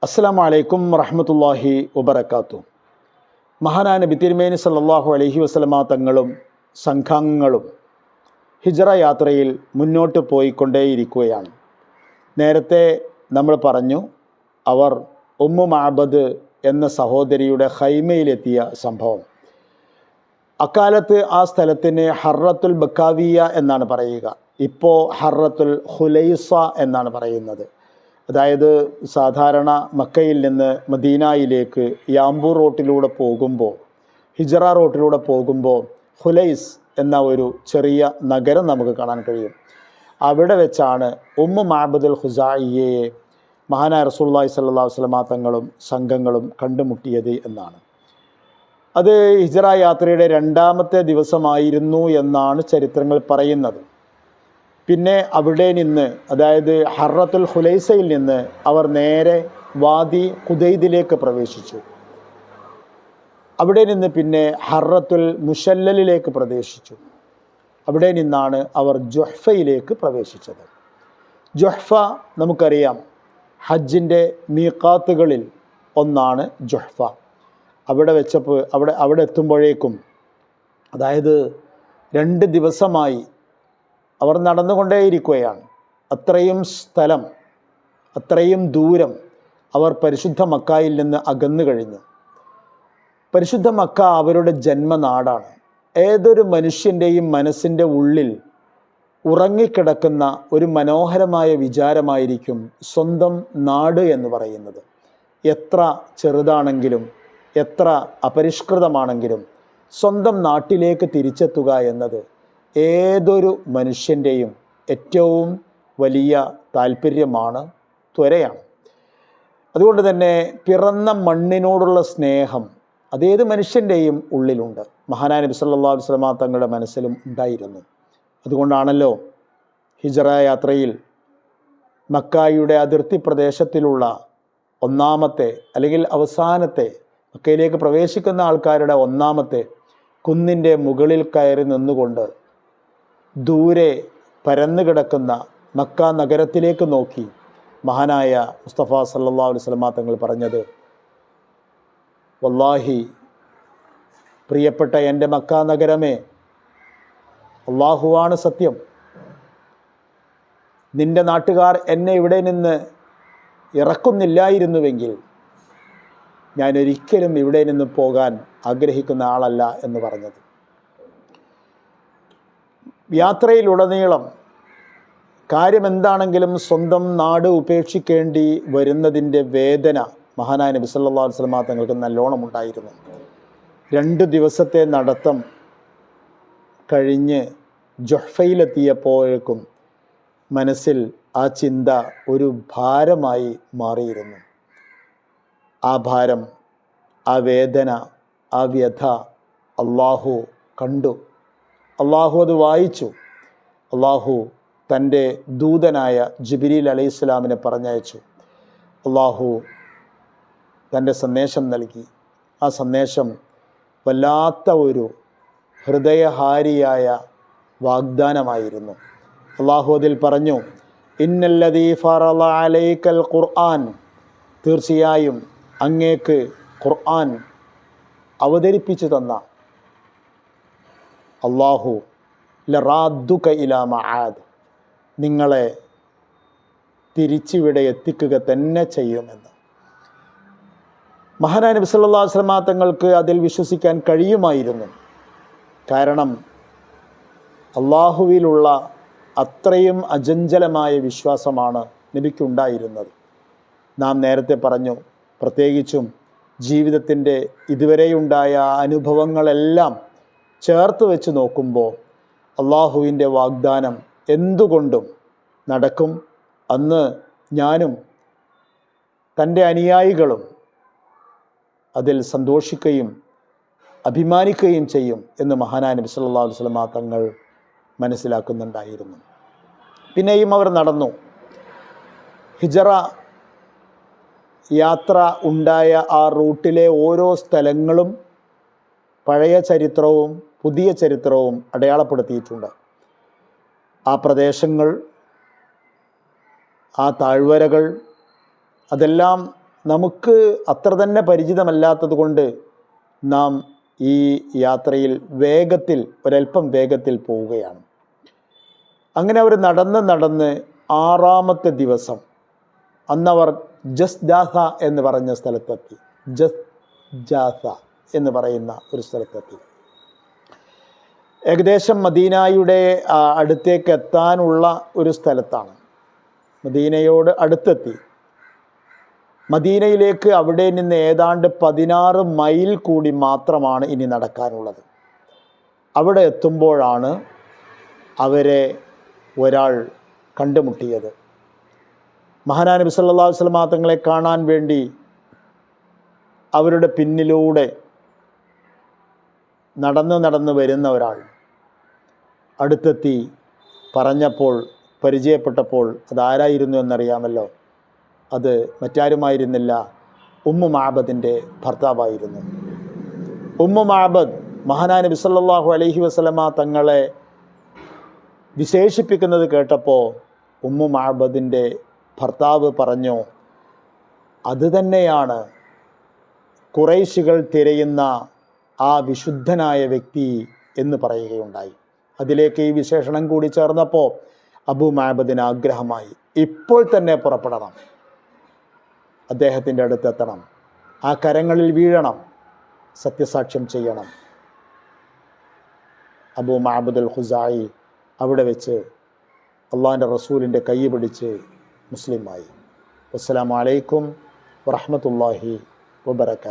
അസ്സലാമു അലൈക്കും വറഹ്മത്തുള്ളാഹി വബറകാതുഹു. മഹാനായ നബി തിരുമേനി സല്ലല്ലാഹു അലൈഹി വസല്ലമ തങ്ങളും സംഘാംഗങ്ങളും ഹിജ്റ യാത്രയിൽ മുന്നോട്ട് പോയിക്കൊണ്ടേയിരിക്കുകയാണ്. നേരത്തെ നമ്മൾ പറഞ്ഞു, അവർ ഉമ്മു മഅബദ് എന്ന സഹോദരിയുടെ ഖൈമയിലെത്തിയ സംഭവം. അക്കാലത്ത് ആ സ്ഥലത്തിന് ഹർറത്തുൽ ബക്കാവിയ എന്നാണ് പറയുക. ഇപ്പോൾ ഹർറത്തുൽ ഖുലൈസ എന്നാണ് പറയുന്നത്. അതായത് സാധാരണ മക്കയിൽ നിന്ന് മദീനയിലേക്ക് യാംബൂർ റോട്ടിലൂടെ പോകുമ്പോൾ, ഹിജ്റ റോട്ടിലൂടെ പോകുമ്പോൾ ഖുലൈസ് എന്ന ഒരു ചെറിയ നഗരം നമുക്ക് കാണാൻ കഴിയും. അവിടെ വെച്ചാണ് ഉമ്മു മഅബദുൽ ഖുസായിയയെ മഹാനായ റസൂലുള്ളാഹി സ്വല്ലല്ലാഹു അലൈഹി വസല്ലമ തങ്ങളും സംഘങ്ങളും കണ്ടുമുട്ടിയത് എന്നാണ്. അത് ഹിജ്റ യാത്രയുടെ രണ്ടാമത്തെ ദിവസമായിരുന്നു എന്നാണ് ചരിത്രങ്ങൾ പറയുന്നത്. പിന്നെ അവിടെ നിന്ന്, അതായത് ഹർറത്തുൽ ഖുലൈസയിൽ നിന്ന് അവർ നേരെ വാദി ഖുദൈദിലേക്ക് പ്രവേശിച്ചു. അവിടെ നിന്ന് പിന്നെ ഹർറത്തുൽ മുശല്ലലിലേക്ക് പ്രവേശിച്ചു. അവിടെ നിന്നാണ് അവർ ജുഹ്ഫയിലേക്ക് പ്രവേശിച്ചത്. ജുഹ്ഫ നമുക്കറിയാം, ഹജ്ജിൻ്റെ മീഖാത്തുകളിൽ ഒന്നാണ് ജുഹ്ഫ. അവിടെ വെച്ചപ്പോൾ അവിടെ എത്തുമ്പോഴേക്കും, അതായത് 2 ദിവസമായി അവർ നടന്നുകൊണ്ടേയിരിക്കുകയാണ്. അത്രയും സ്ഥലം, അത്രയും ദൂരം അവർ പരിശുദ്ധ മക്കയിൽ നിന്ന് അകന്നു കഴിഞ്ഞു. പരിശുദ്ധ മക്ക അവരുടെ ജന്മനാടാണ്. ഏതൊരു മനുഷ്യൻ്റെയും മനസ്സിൻ്റെ ഉള്ളിൽ ഉറങ്ങിക്കിടക്കുന്ന ഒരു മനോഹരമായ വിചാരമായിരിക്കും സ്വന്തം നാട് എന്ന് പറയുന്നത്. എത്ര ചെറുതാണെങ്കിലും എത്ര അപരിഷ്കൃതമാണെങ്കിലും സ്വന്തം നാട്ടിലേക്ക് തിരിച്ചെത്തുക എന്നത് ഏതൊരു മനുഷ്യൻ്റെയും ഏറ്റവും വലിയ താല്പര്യമാണ്, ത്വരയാണ്. അതുകൊണ്ട് തന്നെ പിറന്ന മണ്ണിനോടുള്ള സ്നേഹം അതേത് മനുഷ്യൻ്റെയും ഉള്ളിലുണ്ട്. മഹാനായ നബി സല്ലല്ലാഹു അലൈഹി വസല്ലമ തങ്ങളുടെ മനസ്സിലും ഉണ്ടായിരുന്നു. അതുകൊണ്ടാണല്ലോ ഹിജ്റ യാത്രയിൽ മക്കയുടെ അതിർത്തി പ്രദേശത്തിലുള്ള ഒന്നാമത്തെ അല്ലെങ്കിൽ അവസാനത്തെ, മക്കയിലേക്ക് പ്രവേശിക്കുന്ന ആൾക്കാരുടെ ഒന്നാമത്തെ കുന്നിൻ്റെ മുകളിൽ കയറി നിന്നുകൊണ്ട് ദൂരെ പരന്നു കിടക്കുന്ന മക്ക നഗരത്തിലേക്ക് നോക്കി മഹാനായ മുസ്തഫ സല്ലല്ലാഹു അലൈഹി വസല്ലമ തങ്ങൾ പറഞ്ഞത്, വല്ലാഹി പ്രിയപ്പെട്ട എൻ്റെ മക്ക നഗരമേ, അല്ലാഹുവാണ് സത്യം. നിൻ്റെ നാട്ടുകാർ എന്നെ ഇവിടെ നിന്ന് ഇറക്കുന്നില്ലായിരുന്നുവെങ്കിൽ ഞാൻ ഒരിക്കലും ഇവിടെ നിന്ന് പോകാൻ ആഗ്രഹിക്കുന്ന ആളല്ല എന്ന് പറഞ്ഞത്. യാത്രയിലുടനീളം കാര്യമെന്താണെങ്കിലും സ്വന്തം നാട് ഉപേക്ഷിക്കേണ്ടി വരുന്നതിൻ്റെ വേദന മഹാനായ നബി സല്ലല്ലാഹു അലൈഹി വസല്ലമ തങ്ങൾക്ക് നല്ലോണം ഉണ്ടായിരുന്നു. 2 ദിവസത്തെ നടത്തം കഴിഞ്ഞ് ജുഹ്ഫയിലെത്തിയപ്പോഴേക്കും മനസ്സിൽ ആ ചിന്ത ഒരു ഭാരമായി മാറിയിരുന്നു. ആ ഭാരം, ആ വേദന, ആ വ്യഥ അള്ളാഹു കണ്ടു. അള്ളാഹു അത് വായിച്ചു. അള്ളാഹു തൻ്റെ ദൂതനായ ജിബ്രീൽ അലൈഹിസ്സലാമിനെ പറഞ്ഞയച്ചു. അള്ളാഹു തൻ്റെ സന്ദേശം നൽകി. ആ സന്ദേശം വല്ലാത്ത ഒരു ഹൃദയഹാരിയായ വാഗ്ദാനമായിരുന്നു. അള്ളാഹു അതിൽ പറഞ്ഞു, ഇന്നല്ലദീ ഫറള അലൈക്കൽ ഖുർആൻ, തീർച്ചയായും അങ്ങേക്ക് ഖുർആൻ അവതരിപ്പിച്ചു തന്ന അള്ളാഹു ലറാദ്ദുക ഇലാ മആദ്, നിങ്ങളെ തിരിച്ചിവിടെ എത്തിക്കുക തന്നെ ചെയ്യുമെന്ന്. മഹാനായ നബി സല്ലല്ലാഹു അലൈഹി വസല്ലമ തങ്ങൾക്ക് അതിൽ വിശ്വസിക്കാൻ കഴിയുമായിരുന്നു. കാരണം അള്ളാഹുവിലുള്ള അത്രയും അചഞ്ചലമായ വിശ്വാസമാണ് നബിക്കുണ്ടായിരുന്നത്. നാം നേരത്തെ പറഞ്ഞു, പ്രത്യേകിച്ചും ജീവിതത്തിൻ്റെ ഇതുവരെയുണ്ടായ അനുഭവങ്ങളെല്ലാം ചേർത്ത് വെച്ച് നോക്കുമ്പോൾ അള്ളാഹുവിൻ്റെ വാഗ്ദാനം എന്തുകൊണ്ടും നടക്കും, അന്ന് ഞാനും തൻ്റെ അനുയായികളും അതിൽ സന്തോഷിക്കുകയും അഭിമാനിക്കുകയും ചെയ്യും എന്ന് മഹാനായ നബി സല്ലല്ലാഹു അലൈഹി വസല്ലമ തങ്ങൾ മനസ്സിലാക്കുന്നുണ്ടായിരുന്നു. പിന്നെയും അവർ നടന്നു. ഹിജ്റ യാത്ര ഉണ്ടായ ആ റൂട്ടിലെ ഓരോ സ്ഥലങ്ങളും പഴയ ചരിത്രവും പുതിയ ചരിത്രവും അടയാളപ്പെടുത്തിയിട്ടുണ്ട്. ആ പ്രദേശങ്ങൾ, ആ താഴ്വരകൾ, അതെല്ലാം നമുക്ക് അത്ര തന്നെ പരിചിതമല്ലാത്തത് കൊണ്ട് നാം ഈ യാത്രയിൽ ഒരൽപ്പം വേഗത്തിൽ പോവുകയാണ്. അങ്ങനെ അവർ നടന്ന് 6-ാമത്തെ ദിവസം അന്നവർ ജസ്ദാസ എന്ന് പറഞ്ഞ സ്ഥലത്തെത്തി. ജസ്ദാസ എന്ന് പറയുന്ന ഒരു സ്ഥലത്തെത്തി. ഏകദേശം മദീനയുടെ അടുത്തേക്ക് എത്താനുള്ള ഒരു സ്ഥലത്താണ്. മദീനയോട് അടുത്തെത്തി. മദീനയിലേക്ക് അവിടെ നിന്ന് ഏതാണ്ട് 16 മൈൽ കൂടി മാത്രമാണ് ഇനി നടക്കാനുള്ളത്. അവിടെ എത്തുമ്പോഴാണ് അവരെ ഒരാൾ കണ്ടുമുട്ടിയത്. മഹാനായ നബി സല്ലല്ലാഹു അലൈഹി വസല്ലം തങ്ങളെ കാണാൻ വേണ്ടി അവരുടെ പിന്നിലൂടെ നടന്ന് വരുന്ന ഒരാൾ അടുത്തെത്തി. പറഞ്ഞപ്പോൾ, പരിചയപ്പെട്ടപ്പോൾ അതാരായിരുന്നു എന്നറിയാമല്ലോ. അത് മറ്റാരുമായിരുന്നില്ല, ഉമ്മു മഅബദിൻ്റെ ഭർത്താവായിരുന്നു. ഉമ്മു മഅബദ് മഹാനായ നബി സല്ലല്ലാഹു അലൈഹി വസല്ലമ തങ്ങളെ വിശേഷിപ്പിക്കുന്നത് കേട്ടപ്പോൾ ഉമ്മു മഅബദിൻ്റെ ഭർത്താവ് പറഞ്ഞു, അത് തന്നെയാണ് ഖുറൈശികൾ തിരയുന്ന ആ വിശുദ്ധനായ വ്യക്തി എന്ന് പറയുകയുണ്ടായി. അതിലേക്ക് ഈ വിശേഷണം കൂടി ചേർന്നപ്പോൾ അബൂ മഅബദിന് ആഗ്രഹമായി, ഇപ്പോൾ തന്നെ പുറപ്പെടണം, അദ്ദേഹത്തിൻ്റെ അടുത്തെത്തണം, ആ കരങ്ങളിൽ വീഴണം, സത്യസാക്ഷ്യം ചെയ്യണം. അബൂ മഅബദുൽ ഖുസായി അവിടെ വെച്ച് അള്ളാഹിൻ്റെ റസൂലിൻ്റെ കൈ പിടിച്ച് മുസ്ലിമായി. അസ്സലാമു അലൈക്കും വറഹ്മത്തുള്ളാഹി വബറകാതുഹു.